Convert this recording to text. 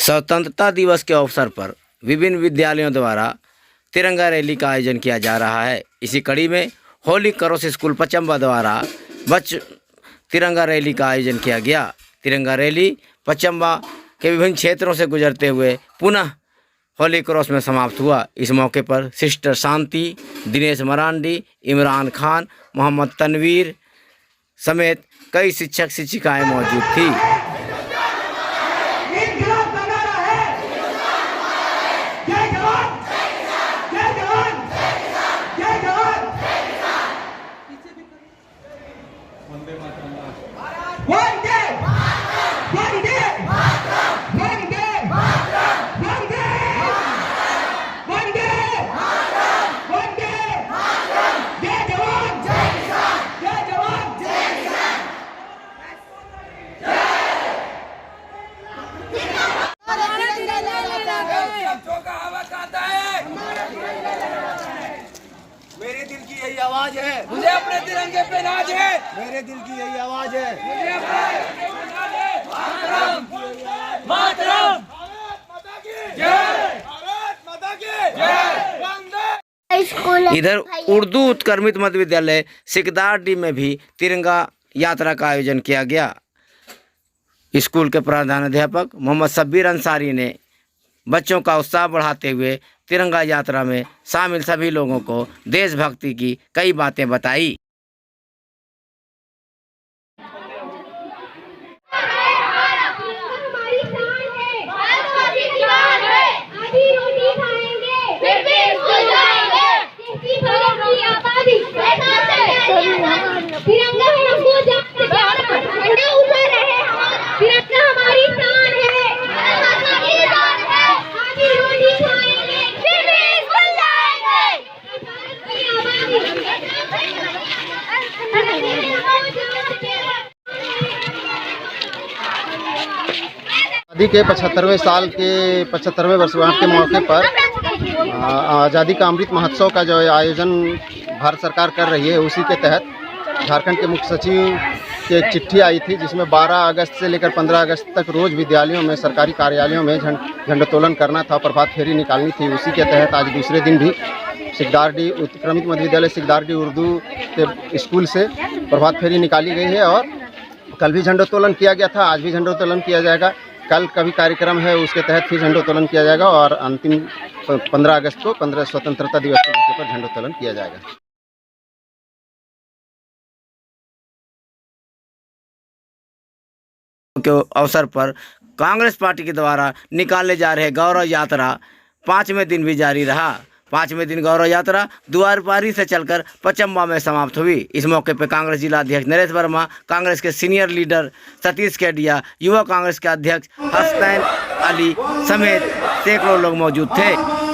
स्वतंत्रता दिवस के अवसर पर विभिन्न विद्यालयों द्वारा तिरंगा रैली का आयोजन किया जा रहा है। इसी कड़ी में होली क्रॉस स्कूल पचम्बा द्वारा तिरंगा रैली का आयोजन किया गया। तिरंगा रैली पचम्बा के विभिन्न क्षेत्रों से गुजरते हुए पुनः होली क्रॉस में समाप्त हुआ। इस मौके पर सिस्टर शांति, दिनेश मरांडी, इमरान खान, मोहम्मद तनवीर समेत कई शिक्षक शिक्षिकाएं मौजूद थी। मेरे दिल की यही आवाज है, मुझे अपने तिरंगे पे नाज है। मेरे दिल की यही आवाज है, मुझे अपने तिरंगे पे नाज है। मातरम, मातरम, भारत माता की जय, भारत माता की जय। वंदे। इधर उर्दू उत्क्रमित मध्य विद्यालय सिकदारडी में भी तिरंगा यात्रा का आयोजन किया गया। स्कूल के प्रधानाध्यापक मोहम्मद शब्बीर अंसारी ने बच्चों का उत्साह बढ़ाते हुए तिरंगा यात्रा में शामिल सभी लोगों को देशभक्ति की कई बातें बताई। तिरंगा हमको झंडा ऊपर रहे, तिरंगा हमारी शान है, आधी रोटी खाएंगे, फिर भी स्कूल जाएंगे। आज़ादी के 75वें साल के 75वें वर्षगांठ के मौके पर आज़ादी का अमृत महोत्सव का जो आयोजन भारत सरकार कर रही है, उसी के तहत झारखंड के मुख्य सचिव की एक चिट्ठी आई थी, जिसमें 12 अगस्त से लेकर 15 अगस्त तक रोज़ विद्यालयों में, सरकारी कार्यालयों में झंडोत्तोलन करना था, प्रभात फेरी निकालनी थी। उसी के तहत आज दूसरे दिन भी सिकदारडी उत्क्रमित मध्य विद्यालय सिकदारडी उर्दू के स्कूल से प्रभात फेरी निकाली गई है और कल भी झंडोत्तोलन किया गया था, आज भी झंडोत्तोलन किया जाएगा। कल का भी कार्यक्रम है, उसके तहत फिर झंडोत्तोलन किया जाएगा और अंतिम 15 अगस्त को 15 स्वतंत्रता दिवस के मौके पर झंडोत्तोलन किया जाएगा। के अवसर पर कांग्रेस पार्टी के द्वारा निकाले जा रहे गौरव यात्रा 5वें दिन भी जारी रहा। 5वें दिन गौरव यात्रा द्वारपारी से चलकर पचम्बा में समाप्त हुई। इस मौके पर कांग्रेस जिला अध्यक्ष नरेश वर्मा, कांग्रेस के सीनियर लीडर सतीश केडिया, युवा कांग्रेस के अध्यक्ष हसनैन अली समेत सैकड़ों लोग मौजूद थे।